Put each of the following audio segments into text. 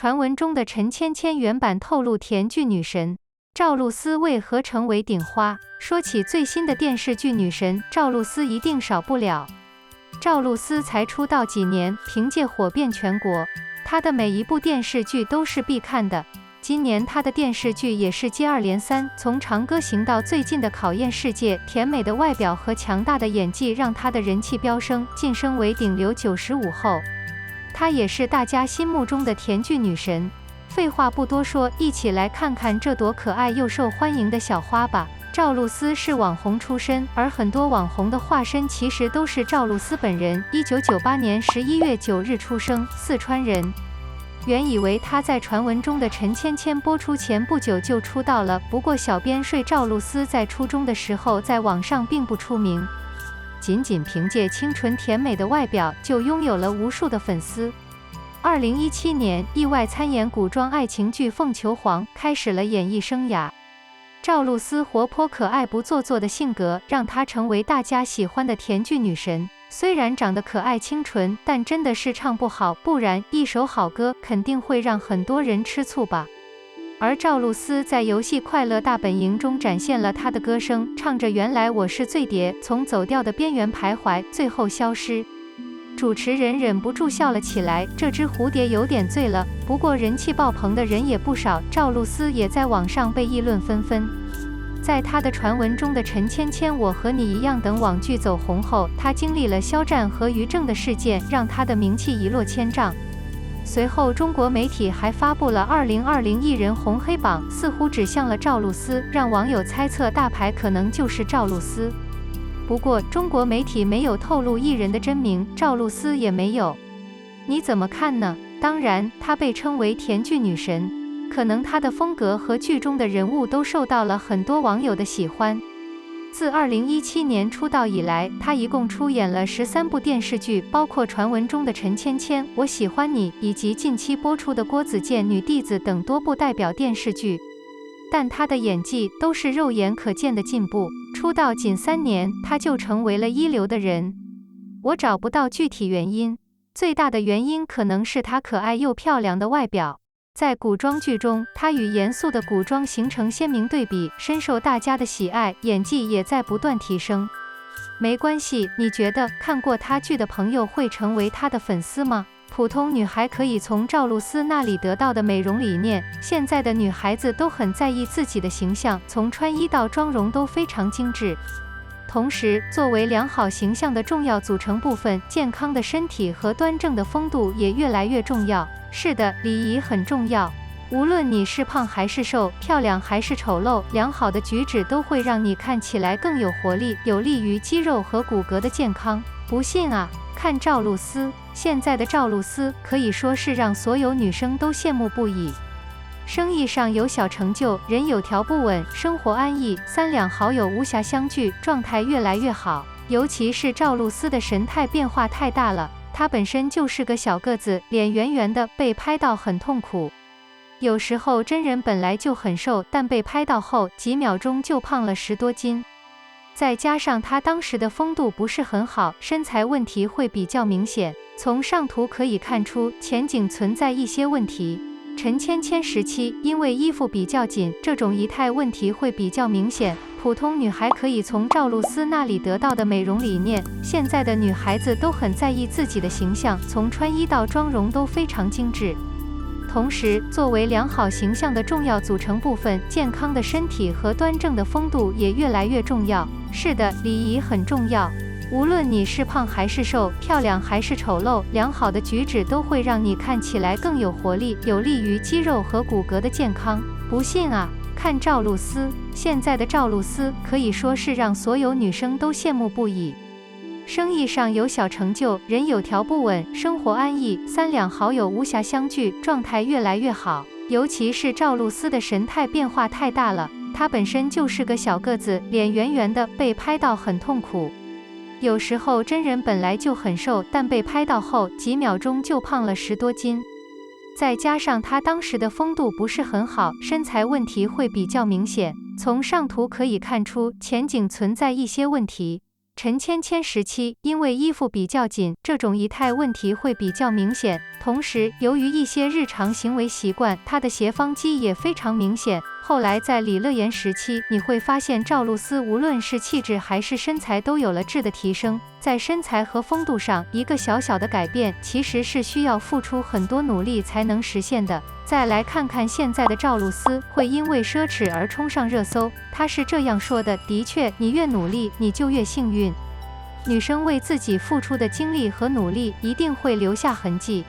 传闻中的陈芊芊原版透露甜剧女神赵露思为何成为顶花。说起最新的电视剧女神，赵露思一定少不了。赵露思才出道几年，凭借火遍全国，她的每一部电视剧都是必看的。今年她的电视剧也是接二连三，从《长歌行》到最近的《考验世界》，甜美的外表和强大的演技让她的人气飙升，晋升为顶流95后。她也是大家心目中的甜剧女神。废话不多说，一起来看看这朵可爱又受欢迎的小花吧。赵露思是网红出身，而很多网红的化身其实都是赵露思本人。1998年11月9日出生，四川人。原以为她在传闻中的陈芊芊播出前不久就出道了，不过小编说赵露思在初中的时候在网上并不出名，仅凭借清纯甜美的外表就拥有了无数的粉丝。2017年意外参演古装爱情剧《凤求凰》，开始了演艺生涯。赵露思活泼可爱不做作的性格，让她成为大家喜欢的甜剧女神。虽然长得可爱清纯，但真的是唱不好，不然一首好歌肯定会让很多人吃醋吧。而赵露思在游戏《快乐大本营》中展现了她的歌声，唱着原来我是醉蝶，从走调的边缘徘徊，最后消失。主持人忍不住笑了起来，这只蝴蝶有点醉了。不过人气爆棚的人也不少，赵露思也在网上被议论纷纷。在她的传闻中的陈芊芊《我和你一样》等网剧走红后，她经历了肖战和于正的事件，让她的名气一落千丈。随后中国媒体还发布了2020艺人红黑榜，似乎指向了赵露思，让网友猜测大牌可能就是赵露思。不过中国媒体没有透露艺人的真名，赵露思也没有。你怎么看呢？当然，她被称为甜剧女神，可能她的风格和剧中的人物都受到了很多网友的喜欢。自2017年出道以来，她一共出演了13部电视剧，包括传闻中的陈芊芊、我喜欢你，以及近期播出的郭子健、女弟子等多部代表电视剧。但她的演技都是肉眼可见的进步，出道仅3年，她就成为了一流的人。我找不到具体原因，最大的原因可能是她可爱又漂亮的外表。在古装剧中，她与严肃的古装形成鲜明对比，深受大家的喜爱，演技也在不断提升。没关系，你觉得看过她剧的朋友会成为她的粉丝吗？普通女孩可以从赵露思那里得到的美容理念，现在的女孩子都很在意自己的形象，从穿衣到妆容都非常精致。同时，作为良好形象的重要组成部分，健康的身体和端正的风度也越来越重要。是的，礼仪很重要。无论你是胖还是瘦，漂亮还是丑陋，良好的举止都会让你看起来更有活力，有利于肌肉和骨骼的健康。不信啊，看赵露思。现在的赵露思可以说是让所有女生都羡慕不已。生意上有小成就，人有条不紊，生活安逸，三两好友无暇相聚，状态越来越好。尤其是赵露思的神态变化太大了，她本身就是个小个子，脸圆圆的，被拍到很痛苦。有时候真人本来就很瘦，但被拍到后几秒钟就胖了10多斤。再加上她当时的风度不是很好，身材问题会比较明显。从上图可以看出前景存在一些问题。陈芊芊时期因为衣服比较紧，这种仪态问题会比较明显。普通女孩可以从赵露思那里得到的美容理念，现在的女孩子都很在意自己的形象，从穿衣到妆容都非常精致。同时，作为良好形象的重要组成部分，健康的身体和端正的风度也越来越重要。是的，礼仪很重要。无论你是胖还是瘦，漂亮还是丑陋，良好的举止都会让你看起来更有活力，有利于肌肉和骨骼的健康。不信啊，看赵露思。现在的赵露思可以说是让所有女生都羡慕不已。生意上有小成就，人有条不紊，生活安逸，三两好友无暇相聚，状态越来越好。尤其是赵露思的神态变化太大了，她本身就是个小个子，脸圆圆的，被拍到很痛苦。有时候真人本来就很瘦，但被拍到后几秒钟就胖了10多斤。再加上她当时的风度不是很好，身材问题会比较明显。从上图可以看出前景存在一些问题。陈芊芊时期，因为衣服比较紧，这种仪态问题会比较明显。同时，由于一些日常行为习惯，她的斜方肌也非常明显。后来在李乐言时期，你会发现赵露思无论是气质还是身材都有了质的提升。在身材和风度上，一个小小的改变，其实是需要付出很多努力才能实现的。再来看看现在的赵露思，会因为奢侈而冲上热搜。她是这样说的：的确，你越努力，你就越幸运。女生为自己付出的精力和努力，一定会留下痕迹。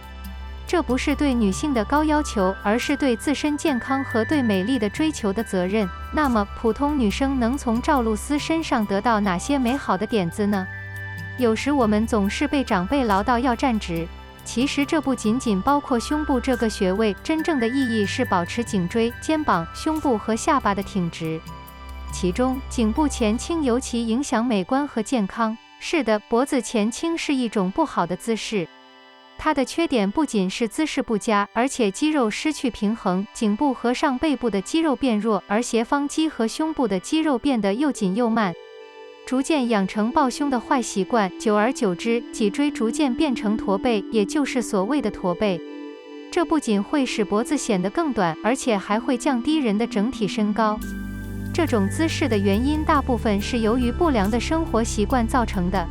这不是对女性的高要求，而是对自身健康和对美丽的追求的责任。那么，普通女生能从赵露思身上得到哪些美好的点子呢？有时我们总是被长辈唠叨要站直，其实这不仅仅包括胸部这个穴位，真正的意义是保持颈椎、肩膀、胸部和下巴的挺直。其中，颈部前倾尤其影响美观和健康。是的，脖子前倾是一种不好的姿势。它的缺点不仅是姿势不佳，而且肌肉失去平衡，颈部和上背部的肌肉变弱，而斜方肌和胸部的肌肉变得又紧又慢，逐渐养成抱胸的坏习惯，久而久之，脊椎逐渐变成驼背，也就是所谓的驼背。这不仅会使脖子显得更短，而且还会降低人的整体身高。这种姿势的原因大部分是由于不良的生活习惯造成的。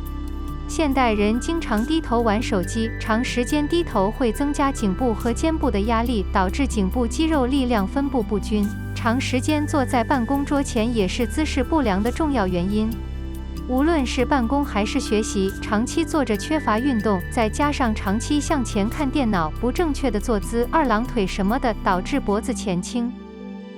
现代人经常低头玩手机，长时间低头会增加颈部和肩部的压力，导致颈部肌肉力量分布不均。长时间坐在办公桌前也是姿势不良的重要原因。无论是办公还是学习，长期坐着缺乏运动，再加上长期向前看电脑，不正确的坐姿、二郎腿什么的，导致脖子前倾。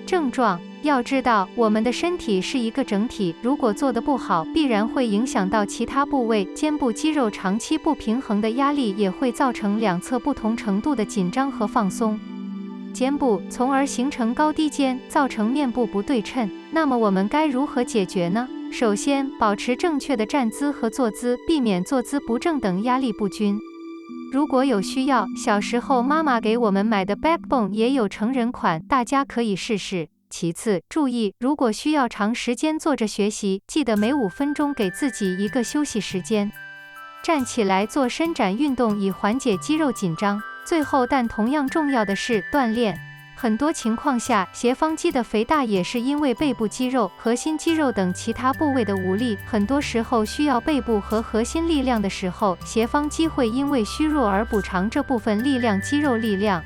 症状要知道，我们的身体是一个整体，如果做得不好，必然会影响到其他部位。肩部肌肉长期不平衡的压力也会造成两侧不同程度的紧张和放松肩部，从而形成高低肩，造成面部不对称。那么我们该如何解决呢？首先，保持正确的站姿和坐姿，避免坐姿不正等压力不均。如果有需要，小时候妈妈给我们买的 Backbone 也有成人款，大家可以试试。其次，注意，如果需要长时间坐着学习，记得每5分钟给自己一个休息时间，站起来做伸展运动以缓解肌肉紧张。最后，但同样重要的是锻炼。很多情况下，斜方肌的肥大也是因为背部肌肉、核心肌肉等其他部位的无力。很多时候需要背部和核心力量的时候，斜方肌会因为虚弱而补偿这部分力量肌肉力量。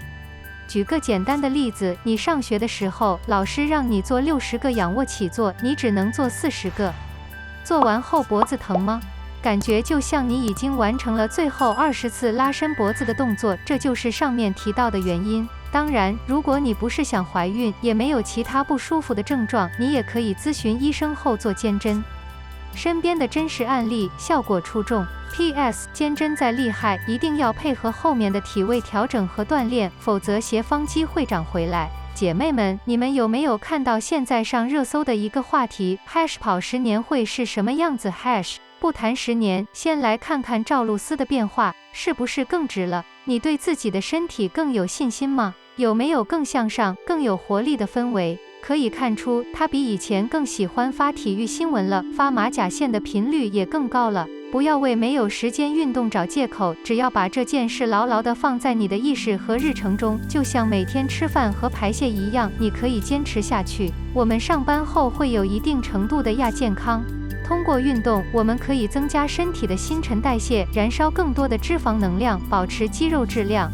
举个简单的例子，你上学的时候，老师让你做60个仰卧起坐，你只能做40个。做完后脖子疼吗？感觉就像你已经完成了最后20次拉伸脖子的动作，这就是上面提到的原因。当然，如果你不是想怀孕，也没有其他不舒服的症状，你也可以咨询医生后做肩针。身边的真实案例，效果出众。PS 肩针再厉害，一定要配合后面的体位调整和锻炼，否则斜方肌会长回来。姐妹们，你们有没有看到现在上热搜的一个话题跑10年会是什么样子？不谈10年，先来看看赵露思的变化，是不是更直了？你对自己的身体更有信心吗？有没有更向上、更有活力的氛围？可以看出，她比以前更喜欢发体育新闻了，发马甲线的频率也更高了。不要为没有时间运动找借口，只要把这件事牢牢地放在你的意识和日程中，就像每天吃饭和排泄一样，你可以坚持下去。我们上班后会有一定程度的亚健康。通过运动，我们可以增加身体的新陈代谢，燃烧更多的脂肪能量，保持肌肉质量，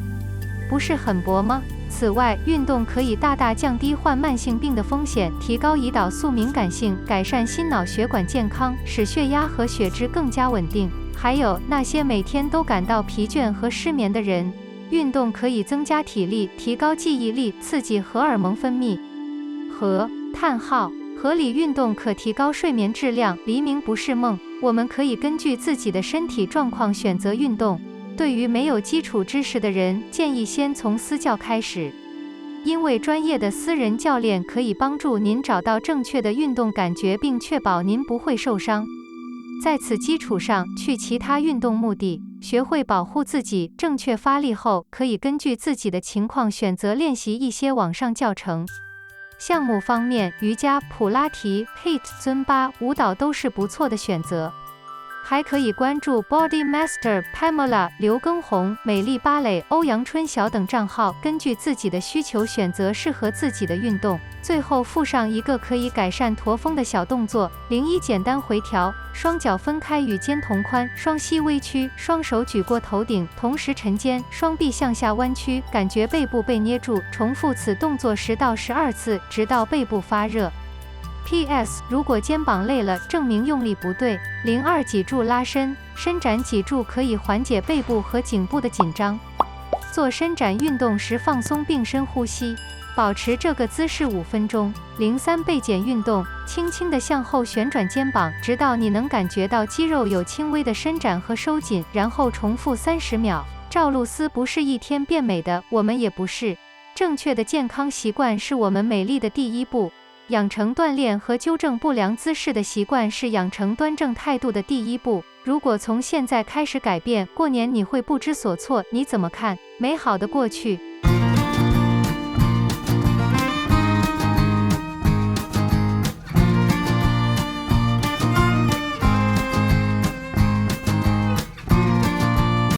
不是很薄吗？此外，运动可以大大降低患慢性病的风险，提高胰岛素敏感性，改善心脑血管健康，使血压和血脂更加稳定。还有那些每天都感到疲倦和失眠的人，运动可以增加体力，提高记忆力，刺激荷尔蒙分泌。合理运动可提高睡眠质量，黎明不是梦。我们可以根据自己的身体状况选择运动。对于没有基础知识的人，建议先从私教开始，因为专业的私人教练可以帮助您找到正确的运动感觉，并确保您不会受伤。在此基础上，去其他运动目的，学会保护自己。正确发力后，可以根据自己的情况选择练习一些网上教程。项目方面，瑜伽、普拉提、HIIT、尊巴、舞蹈都是不错的选择。还可以关注 Body Master Pamela、刘畊宏、美丽芭蕾、欧阳春晓等账号，根据自己的需求选择适合自己的运动。最后附上一个可以改善驼峰的小动作：01简单回调，双脚分开与肩同宽，双膝微屈，双手举过头顶，同时沉肩，双臂向下弯曲，感觉背部被捏住，重复此动作10到12次，直到背部发热。PS 如果肩膀累了，证明用力不对。02脊柱拉伸，伸展脊柱可以缓解背部和颈部的紧张。做伸展运动时放松并深呼吸，保持这个姿势5分钟。03背减运动，轻轻地向后旋转肩膀，直到你能感觉到肌肉有轻微的伸展和收紧，然后重复30秒。赵露思不是一天变美的，我们也不是。正确的健康习惯是我们美丽的第一步。养成锻炼和纠正不良姿势的习惯是养成端正态度的第一步。如果从现在开始改变，过年你会不知所措，你怎么看？美好的过去。